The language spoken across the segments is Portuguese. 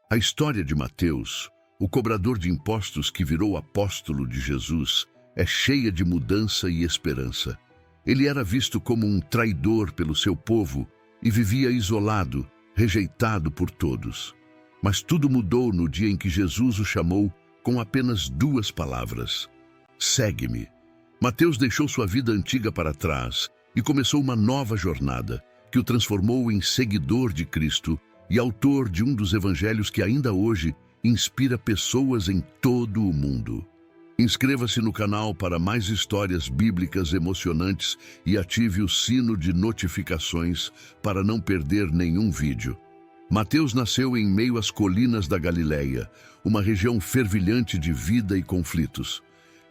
A história de Mateus, o cobrador de impostos que virou apóstolo de Jesus, é cheia de mudança e esperança. Ele era visto como um traidor pelo seu povo e vivia isolado, rejeitado por todos. Mas tudo mudou no dia em que Jesus o chamou com apenas 2 palavras: segue-me. Mateus deixou sua vida antiga para trás e começou uma nova jornada que o transformou em seguidor de Cristo e autor de um dos evangelhos que ainda hoje inspira pessoas em todo o mundo. Inscreva-se no canal para mais histórias bíblicas emocionantes e ative o sino de notificações para não perder nenhum vídeo. Mateus nasceu em meio às colinas da Galileia, uma região fervilhante de vida e conflitos.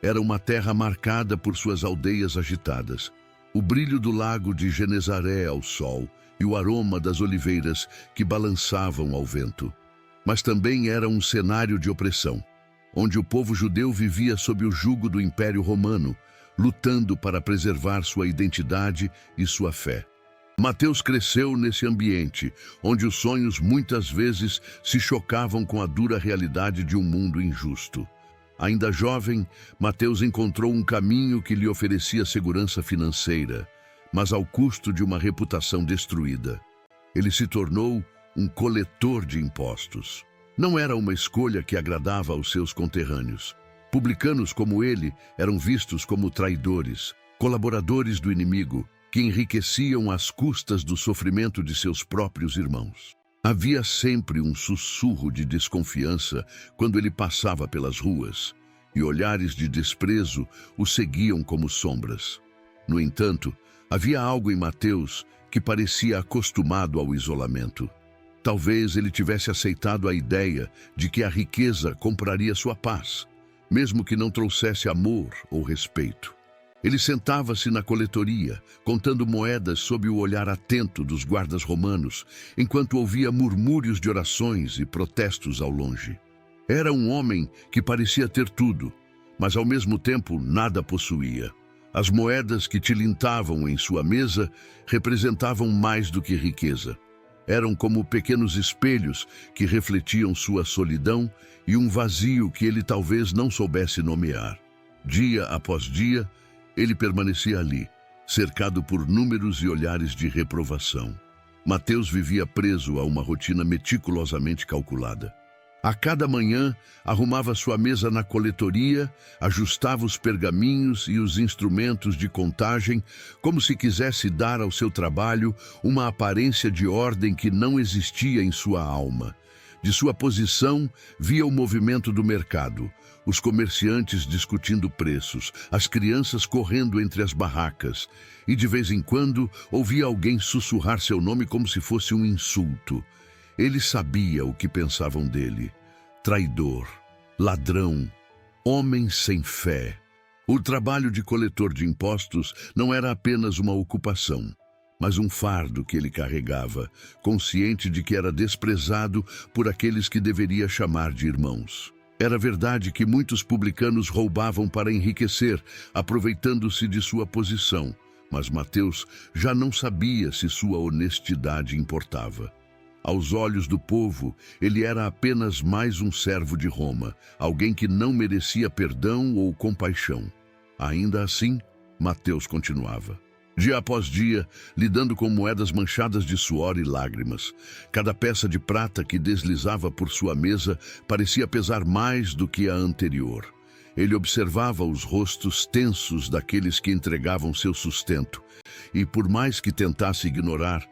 Era uma terra marcada por suas aldeias agitadas, o brilho do lago de Genezaré ao sol e o aroma das oliveiras que balançavam ao vento. Mas também era um cenário de opressão, onde o povo judeu vivia sob o jugo do Império Romano, lutando para preservar sua identidade e sua fé. Mateus cresceu nesse ambiente, onde os sonhos muitas vezes se chocavam com a dura realidade de um mundo injusto. Ainda jovem, Mateus encontrou um caminho que lhe oferecia segurança financeira, mas ao custo de uma reputação destruída. Ele se tornou um coletor de impostos. Não era uma escolha que agradava aos seus conterrâneos. Publicanos como ele eram vistos como traidores, colaboradores do inimigo, que enriqueciam às custas do sofrimento de seus próprios irmãos. Havia sempre um sussurro de desconfiança quando ele passava pelas ruas, e olhares de desprezo o seguiam como sombras. No entanto, havia algo em Mateus que parecia acostumado ao isolamento. Talvez ele tivesse aceitado a ideia de que a riqueza compraria sua paz, mesmo que não trouxesse amor ou respeito. Ele sentava-se na coletoria, contando moedas sob o olhar atento dos guardas romanos, enquanto ouvia murmúrios de orações e protestos ao longe. Era um homem que parecia ter tudo, mas ao mesmo tempo nada possuía. As moedas que tilintavam em sua mesa representavam mais do que riqueza. Eram como pequenos espelhos que refletiam sua solidão e um vazio que ele talvez não soubesse nomear. Dia após dia, ele permanecia ali, cercado por números e olhares de reprovação. Mateus vivia preso a uma rotina meticulosamente calculada. A cada manhã, arrumava sua mesa na coletoria, ajustava os pergaminhos e os instrumentos de contagem, como se quisesse dar ao seu trabalho uma aparência de ordem que não existia em sua alma. De sua posição, via o movimento do mercado, os comerciantes discutindo preços, as crianças correndo entre as barracas, e de vez em quando ouvia alguém sussurrar seu nome como se fosse um insulto. Ele sabia o que pensavam dele: traidor, ladrão, homem sem fé. O trabalho de coletor de impostos não era apenas uma ocupação, mas um fardo que ele carregava, consciente de que era desprezado por aqueles que deveria chamar de irmãos. Era verdade que muitos publicanos roubavam para enriquecer, aproveitando-se de sua posição, mas Mateus já não sabia se sua honestidade importava. Aos olhos do povo, ele era apenas mais um servo de Roma, alguém que não merecia perdão ou compaixão. Ainda assim, Mateus continuava. Dia após dia, lidando com moedas manchadas de suor e lágrimas. Cada peça de prata que deslizava por sua mesa parecia pesar mais do que a anterior. Ele observava os rostos tensos daqueles que entregavam seu sustento, e por mais que tentasse ignorar,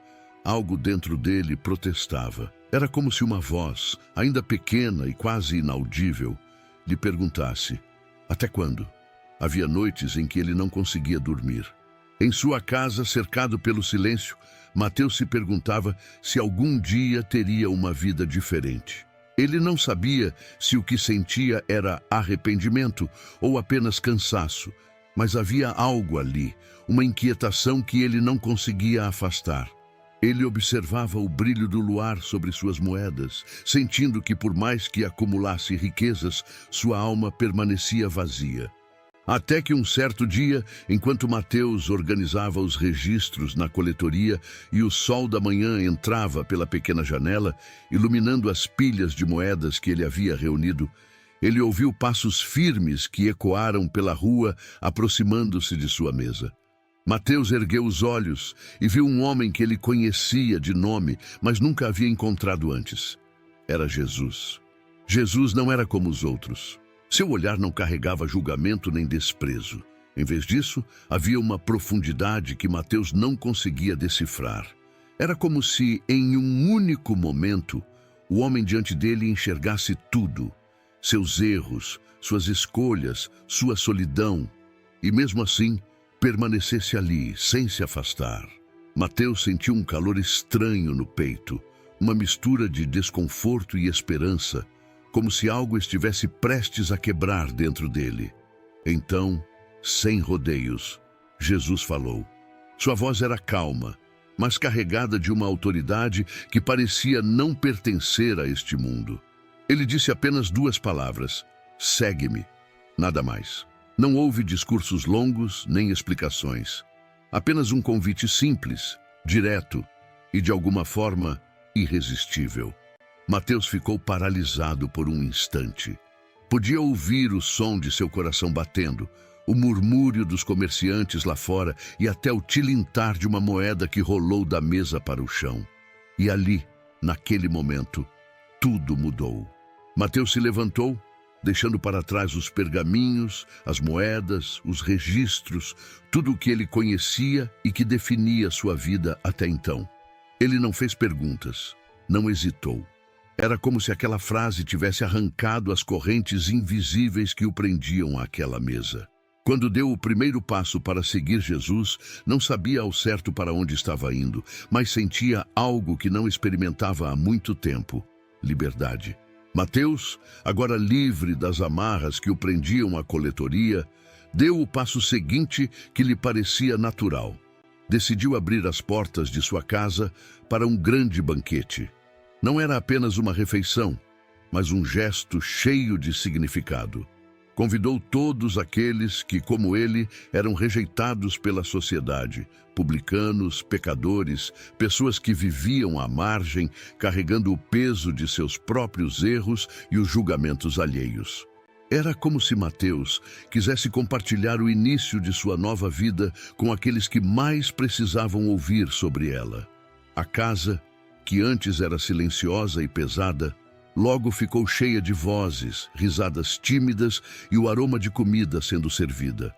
algo dentro dele protestava. Era como se uma voz, ainda pequena e quase inaudível, lhe perguntasse: até quando? Havia noites em que ele não conseguia dormir. Em sua casa, cercado pelo silêncio, Mateus se perguntava se algum dia teria uma vida diferente. Ele não sabia se o que sentia era arrependimento ou apenas cansaço, mas havia algo ali, uma inquietação que ele não conseguia afastar. Ele observava o brilho do luar sobre suas moedas, sentindo que por mais que acumulasse riquezas, sua alma permanecia vazia. Até que um certo dia, enquanto Mateus organizava os registros na coletoria e o sol da manhã entrava pela pequena janela, iluminando as pilhas de moedas que ele havia reunido, ele ouviu passos firmes que ecoaram pela rua, aproximando-se de sua mesa. Mateus ergueu os olhos e viu um homem que ele conhecia de nome, mas nunca havia encontrado antes. Era Jesus. Jesus não era como os outros. Seu olhar não carregava julgamento nem desprezo. Em vez disso, havia uma profundidade que Mateus não conseguia decifrar. Era como se, em um único momento, o homem diante dele enxergasse tudo: seus erros, suas escolhas, sua solidão, e mesmo assim, permanecesse ali, sem se afastar. Mateus sentiu um calor estranho no peito, uma mistura de desconforto e esperança, como se algo estivesse prestes a quebrar dentro dele. Então, sem rodeios, Jesus falou. Sua voz era calma, mas carregada de uma autoridade que parecia não pertencer a este mundo. Ele disse apenas 2 palavras: segue-me. Nada mais. Não houve discursos longos nem explicações. Apenas um convite simples, direto e, de alguma forma, irresistível. Mateus ficou paralisado por um instante. Podia ouvir o som de seu coração batendo, o murmúrio dos comerciantes lá fora e até o tilintar de uma moeda que rolou da mesa para o chão. E ali, naquele momento, tudo mudou. Mateus se levantou, deixando para trás os pergaminhos, as moedas, os registros, tudo o que ele conhecia e que definia sua vida até então. Ele não fez perguntas, não hesitou. Era como se aquela frase tivesse arrancado as correntes invisíveis que o prendiam àquela mesa. Quando deu o primeiro passo para seguir Jesus, não sabia ao certo para onde estava indo, mas sentia algo que não experimentava há muito tempo: liberdade. Mateus, agora livre das amarras que o prendiam à coletoria, deu o passo seguinte que lhe parecia natural. Decidiu abrir as portas de sua casa para um grande banquete. Não era apenas uma refeição, mas um gesto cheio de significado. Convidou todos aqueles que, como ele, eram rejeitados pela sociedade: publicanos, pecadores, pessoas que viviam à margem, carregando o peso de seus próprios erros e os julgamentos alheios. Era como se Mateus quisesse compartilhar o início de sua nova vida com aqueles que mais precisavam ouvir sobre ela. A casa, que antes era silenciosa e pesada, logo ficou cheia de vozes, risadas tímidas e o aroma de comida sendo servida.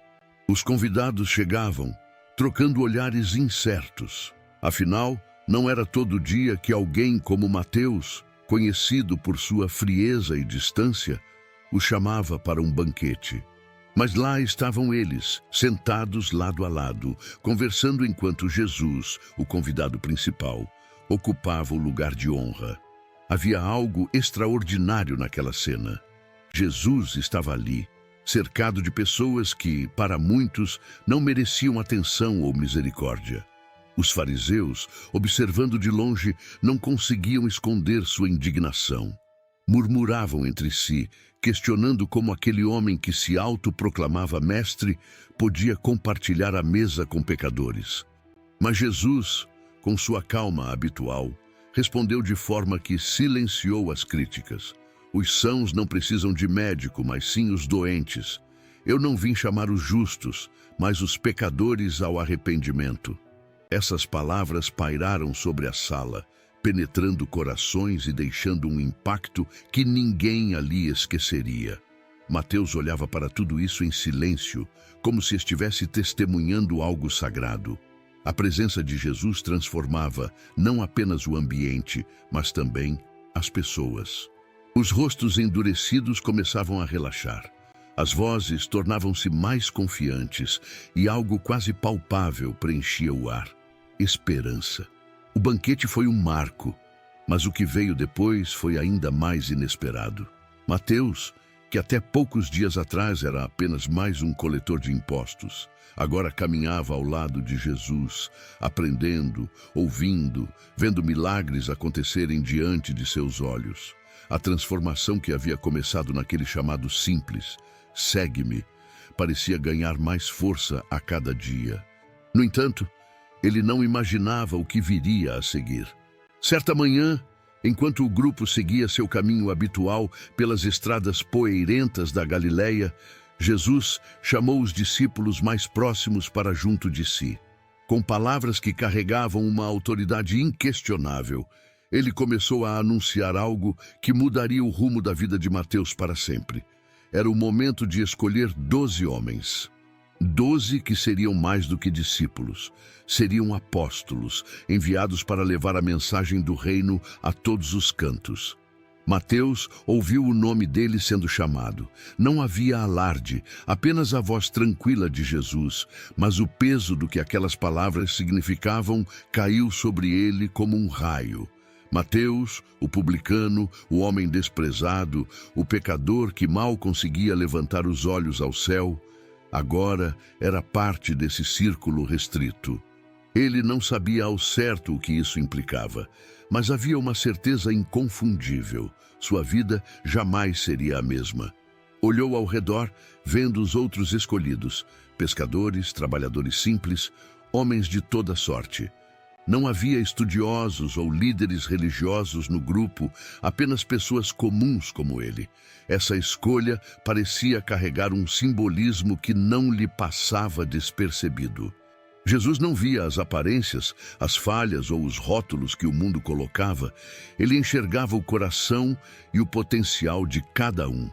Os convidados chegavam, trocando olhares incertos. Afinal, não era todo dia que alguém como Mateus, conhecido por sua frieza e distância, o chamava para um banquete. Mas lá estavam eles, sentados lado a lado, conversando enquanto Jesus, o convidado principal, ocupava o lugar de honra. Havia algo extraordinário naquela cena. Jesus estava ali, cercado de pessoas que, para muitos, não mereciam atenção ou misericórdia. Os fariseus, observando de longe, não conseguiam esconder sua indignação. Murmuravam entre si, questionando como aquele homem que se autoproclamava mestre podia compartilhar a mesa com pecadores. Mas Jesus, com sua calma habitual, respondeu de forma que silenciou as críticas. Os sãos não precisam de médico, mas sim os doentes. Eu não vim chamar os justos, mas os pecadores ao arrependimento. Essas palavras pairaram sobre a sala, penetrando corações e deixando um impacto que ninguém ali esqueceria. Mateus olhava para tudo isso em silêncio, como se estivesse testemunhando algo sagrado. A presença de Jesus transformava não apenas o ambiente, mas também as pessoas. Os rostos endurecidos começavam a relaxar. As vozes tornavam-se mais confiantes e algo quase palpável preenchia o ar: esperança. O banquete foi um marco, mas o que veio depois foi ainda mais inesperado. Mateus, que até poucos dias atrás era apenas mais um coletor de impostos, agora caminhava ao lado de Jesus, aprendendo, ouvindo, vendo milagres acontecerem diante de seus olhos. A transformação que havia começado naquele chamado simples, segue-me, parecia ganhar mais força a cada dia. No entanto, ele não imaginava o que viria a seguir. Certa manhã, enquanto o grupo seguia seu caminho habitual pelas estradas poeirentas da Galileia, Jesus chamou os discípulos mais próximos para junto de si. Com palavras que carregavam uma autoridade inquestionável, ele começou a anunciar algo que mudaria o rumo da vida de Mateus para sempre. Era o momento de escolher 12 homens. 12 que seriam mais do que discípulos. Seriam apóstolos, enviados para levar a mensagem do reino a todos os cantos. Mateus ouviu o nome dele sendo chamado. Não havia alarde, apenas a voz tranquila de Jesus, mas o peso do que aquelas palavras significavam caiu sobre ele como um raio. Mateus, o publicano, o homem desprezado, o pecador que mal conseguia levantar os olhos ao céu, agora era parte desse círculo restrito. Ele não sabia ao certo o que isso implicava, mas havia uma certeza inconfundível: sua vida jamais seria a mesma. Olhou ao redor, vendo os outros escolhidos, pescadores, trabalhadores simples, homens de toda sorte. Não havia estudiosos ou líderes religiosos no grupo, apenas pessoas comuns como ele. Essa escolha parecia carregar um simbolismo que não lhe passava despercebido. Jesus não via as aparências, as falhas ou os rótulos que o mundo colocava. Ele enxergava o coração e o potencial de cada um.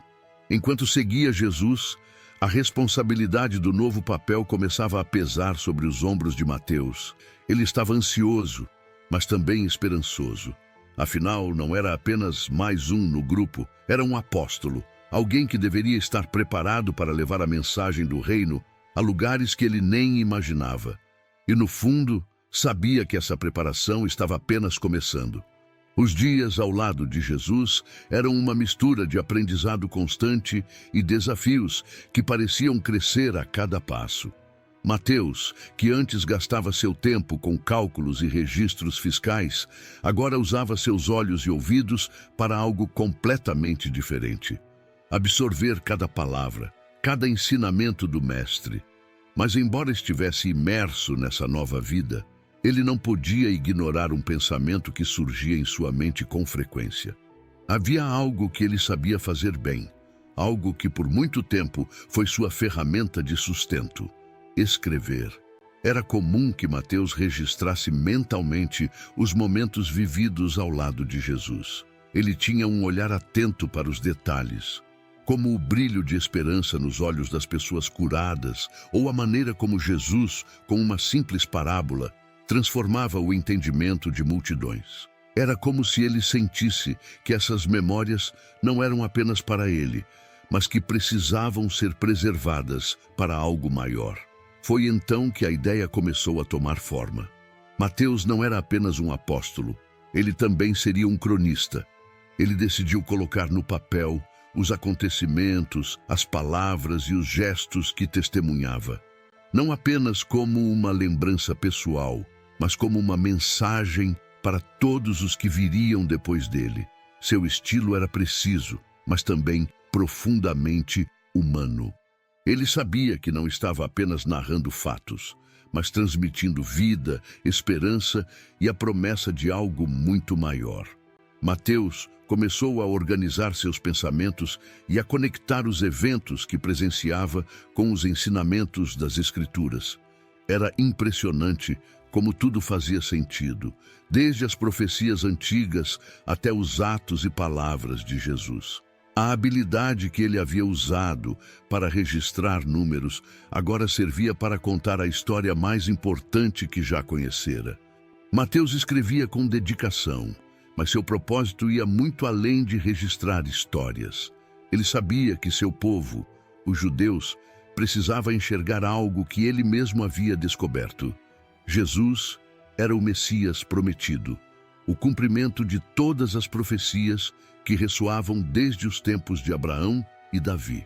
Enquanto seguia Jesus, a responsabilidade do novo papel começava a pesar sobre os ombros de Mateus. Ele estava ansioso, mas também esperançoso. Afinal, não era apenas mais um no grupo, era um apóstolo, alguém que deveria estar preparado para levar a mensagem do reino a lugares que ele nem imaginava. E no fundo, sabia que essa preparação estava apenas começando. Os dias ao lado de Jesus eram uma mistura de aprendizado constante e desafios que pareciam crescer a cada passo. Mateus, que antes gastava seu tempo com cálculos e registros fiscais, agora usava seus olhos e ouvidos para algo completamente diferente: absorver cada palavra, cada ensinamento do Mestre. Mas embora estivesse imerso nessa nova vida, ele não podia ignorar um pensamento que surgia em sua mente com frequência. Havia algo que ele sabia fazer bem, algo que por muito tempo foi sua ferramenta de sustento: escrever. Era comum que Mateus registrasse mentalmente os momentos vividos ao lado de Jesus. Ele tinha um olhar atento para os detalhes, como o brilho de esperança nos olhos das pessoas curadas, ou a maneira como Jesus, com uma simples parábola, transformava o entendimento de multidões. Era como se ele sentisse que essas memórias não eram apenas para ele, mas que precisavam ser preservadas para algo maior. Foi então que a ideia começou a tomar forma. Mateus não era apenas um apóstolo, ele também seria um cronista. Ele decidiu colocar no papel os acontecimentos, as palavras e os gestos que testemunhava. Não apenas como uma lembrança pessoal, mas como uma mensagem para todos os que viriam depois dele. Seu estilo era preciso, mas também profundamente humano. Ele sabia que não estava apenas narrando fatos, mas transmitindo vida, esperança e a promessa de algo muito maior. Mateus começou a organizar seus pensamentos e a conectar os eventos que presenciava com os ensinamentos das Escrituras. Era impressionante como tudo fazia sentido, desde as profecias antigas até os atos e palavras de Jesus. A habilidade que ele havia usado para registrar números agora servia para contar a história mais importante que já conhecera. Mateus escrevia com dedicação, mas seu propósito ia muito além de registrar histórias. Ele sabia que seu povo, os judeus, precisava enxergar algo que ele mesmo havia descoberto. Jesus era o Messias prometido, o cumprimento de todas as profecias que ressoavam desde os tempos de Abraão e Davi.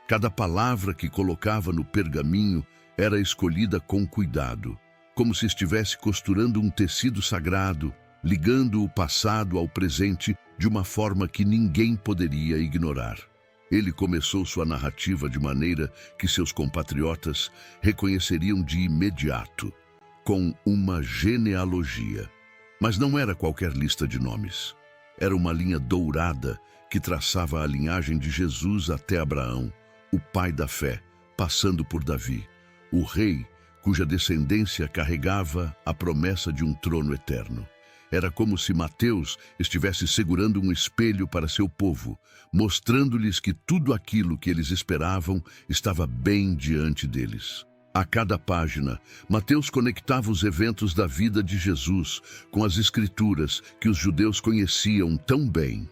Cada palavra que colocava no pergaminho era escolhida com cuidado, como se estivesse costurando um tecido sagrado, ligando o passado ao presente de uma forma que ninguém poderia ignorar. Ele começou sua narrativa de maneira que seus compatriotas reconheceriam de imediato, com uma genealogia. Mas não era qualquer lista de nomes. Era uma linha dourada que traçava a linhagem de Jesus até Abraão, o pai da fé, passando por Davi, o rei cuja descendência carregava a promessa de um trono eterno. Era como se Mateus estivesse segurando um espelho para seu povo, mostrando-lhes que tudo aquilo que eles esperavam estava bem diante deles. A cada página, Mateus conectava os eventos da vida de Jesus com as Escrituras que os judeus conheciam tão bem.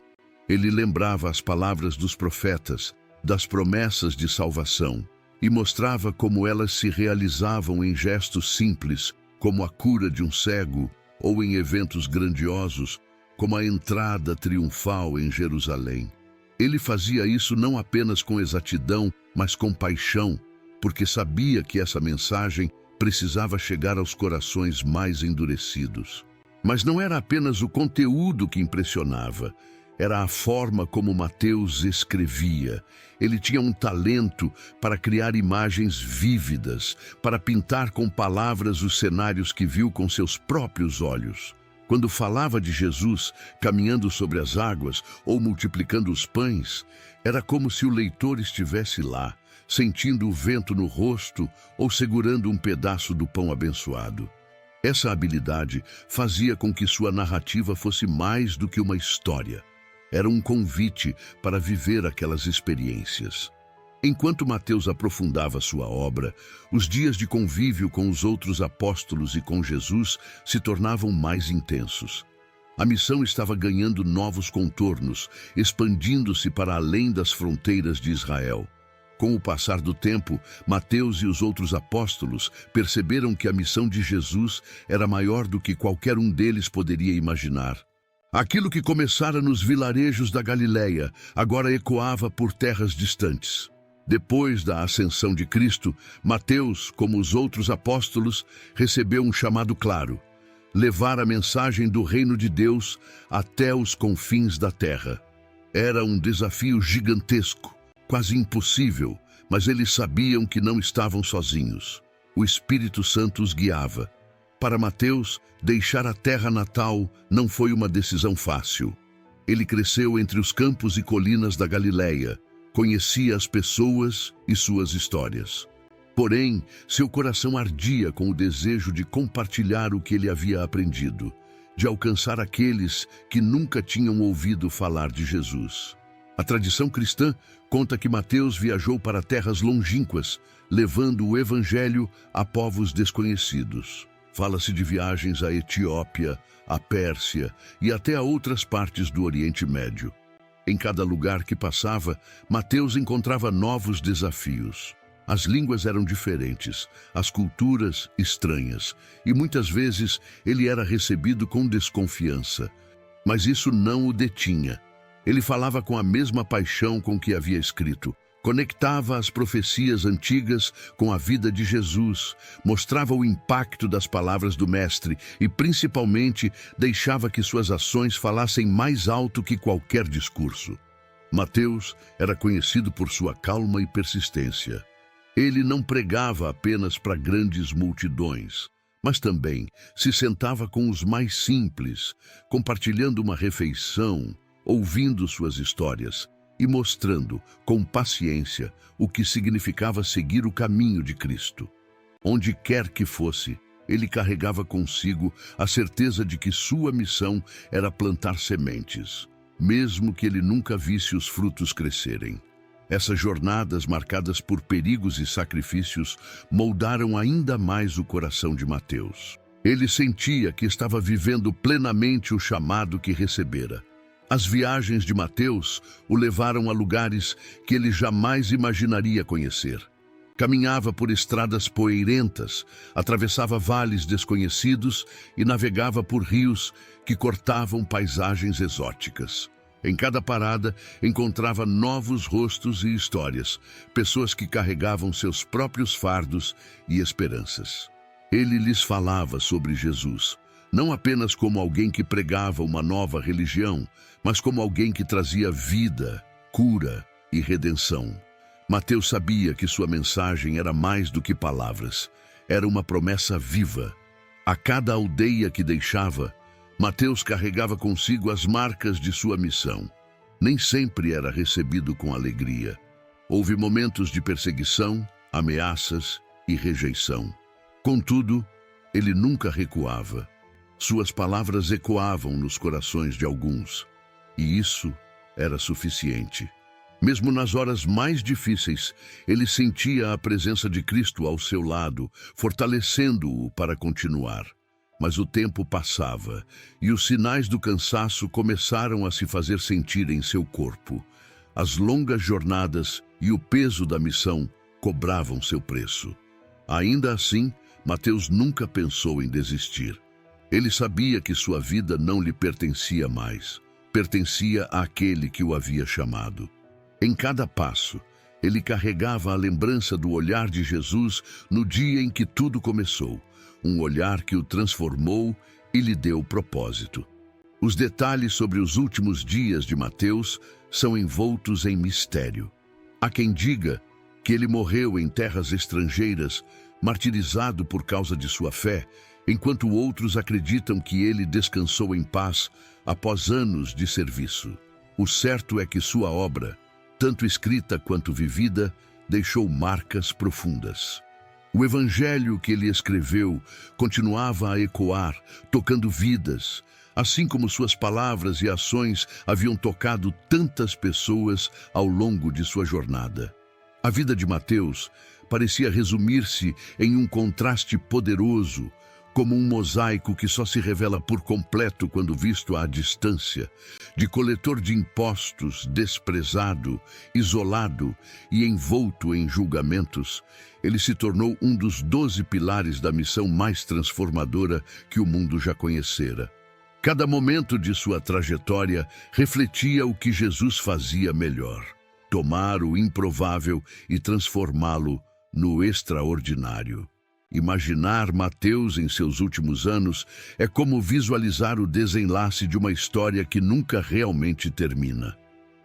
Ele lembrava as palavras dos profetas, das promessas de salvação, e mostrava como elas se realizavam em gestos simples, como a cura de um cego, ou em eventos grandiosos, como a entrada triunfal em Jerusalém. Ele fazia isso não apenas com exatidão, mas com paixão, porque sabia que essa mensagem precisava chegar aos corações mais endurecidos. Mas não era apenas o conteúdo que impressionava, era a forma como Mateus escrevia. Ele tinha um talento para criar imagens vívidas, para pintar com palavras os cenários que viu com seus próprios olhos. Quando falava de Jesus caminhando sobre as águas ou multiplicando os pães, era como se o leitor estivesse lá, sentindo o vento no rosto ou segurando um pedaço do pão abençoado. Essa habilidade fazia com que sua narrativa fosse mais do que uma história. Era um convite para viver aquelas experiências. Enquanto Mateus aprofundava sua obra, os dias de convívio com os outros apóstolos e com Jesus se tornavam mais intensos. A missão estava ganhando novos contornos, expandindo-se para além das fronteiras de Israel. Com o passar do tempo, Mateus e os outros apóstolos perceberam que a missão de Jesus era maior do que qualquer um deles poderia imaginar. Aquilo que começara nos vilarejos da Galileia agora ecoava por terras distantes. Depois da ascensão de Cristo, Mateus, como os outros apóstolos, recebeu um chamado claro: levar a mensagem do reino de Deus até os confins da terra. Era um desafio gigantesco, quase impossível, mas eles sabiam que não estavam sozinhos. O Espírito Santo os guiava. Para Mateus, deixar a terra natal não foi uma decisão fácil. Ele cresceu entre os campos e colinas da Galileia, conhecia as pessoas e suas histórias. Porém, seu coração ardia com o desejo de compartilhar o que ele havia aprendido, de alcançar aqueles que nunca tinham ouvido falar de Jesus. A tradição cristã conta que Mateus viajou para terras longínquas, levando o evangelho a povos desconhecidos. Fala-se de viagens à Etiópia, à Pérsia e até a outras partes do Oriente Médio. Em cada lugar que passava, Mateus encontrava novos desafios. As línguas eram diferentes, as culturas estranhas, e muitas vezes ele era recebido com desconfiança. Mas isso não o detinha. Ele falava com a mesma paixão com que havia escrito. Conectava as profecias antigas com a vida de Jesus, mostrava o impacto das palavras do Mestre e, principalmente, deixava que suas ações falassem mais alto que qualquer discurso. Mateus era conhecido por sua calma e persistência. Ele não pregava apenas para grandes multidões, mas também se sentava com os mais simples, compartilhando uma refeição, ouvindo suas histórias e mostrando, com paciência, o que significava seguir o caminho de Cristo. Onde quer que fosse, ele carregava consigo a certeza de que sua missão era plantar sementes, mesmo que ele nunca visse os frutos crescerem. Essas jornadas, marcadas por perigos e sacrifícios, moldaram ainda mais o coração de Mateus. Ele sentia que estava vivendo plenamente o chamado que recebera. As viagens de Mateus o levaram a lugares que ele jamais imaginaria conhecer. Caminhava por estradas poeirentas, atravessava vales desconhecidos e navegava por rios que cortavam paisagens exóticas. Em cada parada, encontrava novos rostos e histórias, pessoas que carregavam seus próprios fardos e esperanças. Ele lhes falava sobre Jesus, não apenas como alguém que pregava uma nova religião, mas como alguém que trazia vida, cura e redenção. Mateus sabia que sua mensagem era mais do que palavras. Era uma promessa viva. A cada aldeia que deixava, Mateus carregava consigo as marcas de sua missão. Nem sempre era recebido com alegria. Houve momentos de perseguição, ameaças e rejeição. Contudo, ele nunca recuava. Suas palavras ecoavam nos corações de alguns, e isso era suficiente. Mesmo nas horas mais difíceis, ele sentia a presença de Cristo ao seu lado, fortalecendo-o para continuar. Mas o tempo passava, e os sinais do cansaço começaram a se fazer sentir em seu corpo. As longas jornadas e o peso da missão cobravam seu preço. Ainda assim, Mateus nunca pensou em desistir. Ele sabia que sua vida não lhe pertencia mais. Pertencia àquele que o havia chamado. Em cada passo, ele carregava a lembrança do olhar de Jesus no dia em que tudo começou. Um olhar que o transformou e lhe deu propósito. Os detalhes sobre os últimos dias de Mateus são envoltos em mistério. Há quem diga que ele morreu em terras estrangeiras, martirizado por causa de sua fé, enquanto outros acreditam que ele descansou em paz após anos de serviço. O certo é que sua obra, tanto escrita quanto vivida, deixou marcas profundas. O evangelho que ele escreveu continuava a ecoar, tocando vidas, assim como suas palavras e ações haviam tocado tantas pessoas ao longo de sua jornada. A vida de Mateus parecia resumir-se em um contraste poderoso, como um mosaico que só se revela por completo quando visto à distância. De coletor de impostos, desprezado, isolado e envolto em julgamentos, ele se tornou um dos 12 pilares da missão mais transformadora que o mundo já conhecera. Cada momento de sua trajetória refletia o que Jesus fazia melhor: tomar o improvável e transformá-lo no extraordinário. Imaginar Mateus em seus últimos anos é como visualizar o desenlace de uma história que nunca realmente termina.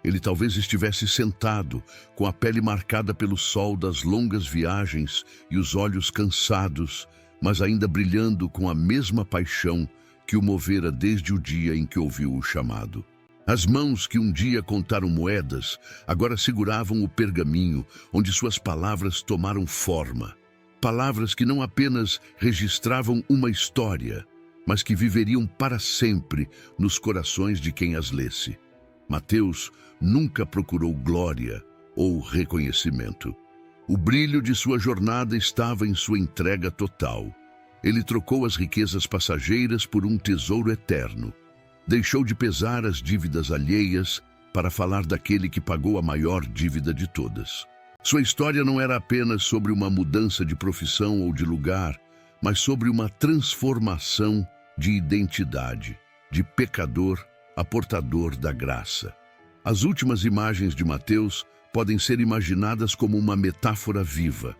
Ele talvez estivesse sentado, com a pele marcada pelo sol das longas viagens e os olhos cansados, mas ainda brilhando com a mesma paixão que o movera desde o dia em que ouviu o chamado. As mãos que um dia contaram moedas, agora seguravam o pergaminho onde suas palavras tomaram forma. Palavras que não apenas registravam uma história, mas que viveriam para sempre nos corações de quem as lesse. Mateus nunca procurou glória ou reconhecimento. O brilho de sua jornada estava em sua entrega total. Ele trocou as riquezas passageiras por um tesouro eterno. Deixou de pesar as dívidas alheias para falar daquele que pagou a maior dívida de todas. Sua história não era apenas sobre uma mudança de profissão ou de lugar, mas sobre uma transformação de identidade, de pecador a portador da graça. As últimas imagens de Mateus podem ser imaginadas como uma metáfora viva.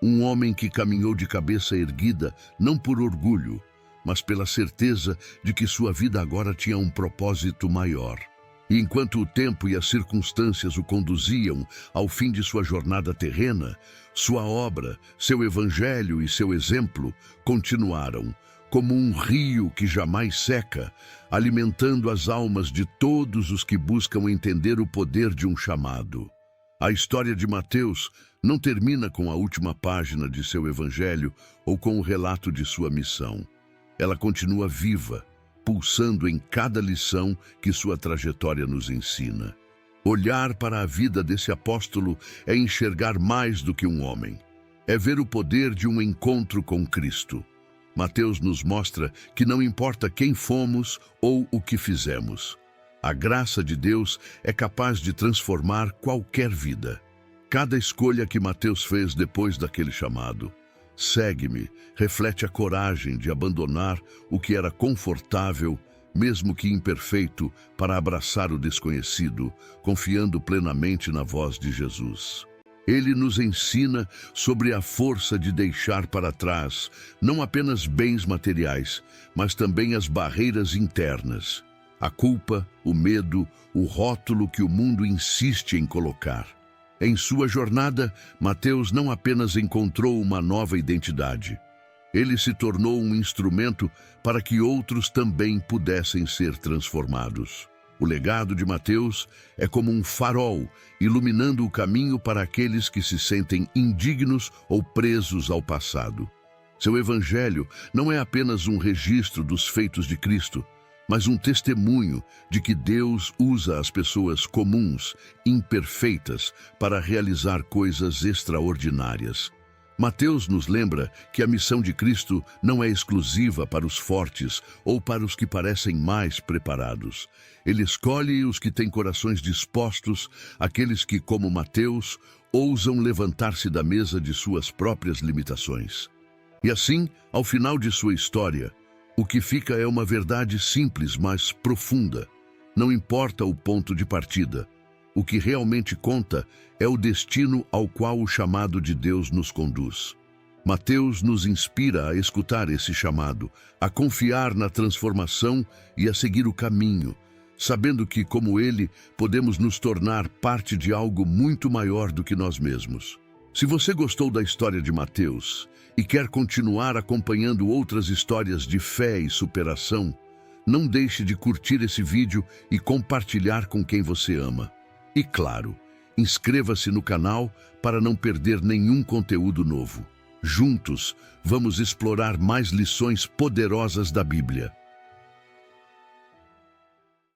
Um homem que caminhou de cabeça erguida, não por orgulho, mas pela certeza de que sua vida agora tinha um propósito maior. E enquanto o tempo e as circunstâncias o conduziam ao fim de sua jornada terrena, sua obra, seu evangelho e seu exemplo continuaram, como um rio que jamais seca, alimentando as almas de todos os que buscam entender o poder de um chamado. A história de Mateus não termina com a última página de seu evangelho ou com o relato de sua missão. Ela continua viva, pulsando em cada lição que sua trajetória nos ensina. Olhar para a vida desse apóstolo é enxergar mais do que um homem. É ver o poder de um encontro com Cristo. Mateus nos mostra que não importa quem fomos ou o que fizemos. A graça de Deus é capaz de transformar qualquer vida. Cada escolha que Mateus fez depois daquele chamado, segue-me, reflete a coragem de abandonar o que era confortável, mesmo que imperfeito, para abraçar o desconhecido, confiando plenamente na voz de Jesus. Ele nos ensina sobre a força de deixar para trás não apenas bens materiais, mas também as barreiras internas. A culpa, o medo, o rótulo que o mundo insiste em colocar. Em sua jornada, Mateus não apenas encontrou uma nova identidade. Ele se tornou um instrumento para que outros também pudessem ser transformados. O legado de Mateus é como um farol, iluminando o caminho para aqueles que se sentem indignos ou presos ao passado. Seu evangelho não é apenas um registro dos feitos de Cristo, mas um testemunho de que Deus usa as pessoas comuns, imperfeitas, para realizar coisas extraordinárias. Mateus nos lembra que a missão de Cristo não é exclusiva para os fortes ou para os que parecem mais preparados. Ele escolhe os que têm corações dispostos, aqueles que, como Mateus, ousam levantar-se da mesa de suas próprias limitações. E assim, ao final de sua história, o que fica é uma verdade simples, mas profunda. Não importa o ponto de partida. O que realmente conta é o destino ao qual o chamado de Deus nos conduz. Mateus nos inspira a escutar esse chamado, a confiar na transformação e a seguir o caminho, sabendo que, como ele, podemos nos tornar parte de algo muito maior do que nós mesmos. Se você gostou da história de Mateus e quer continuar acompanhando outras histórias de fé e superação, não deixe de curtir esse vídeo e compartilhar com quem você ama. E claro, inscreva-se no canal para não perder nenhum conteúdo novo. Juntos, vamos explorar mais lições poderosas da Bíblia.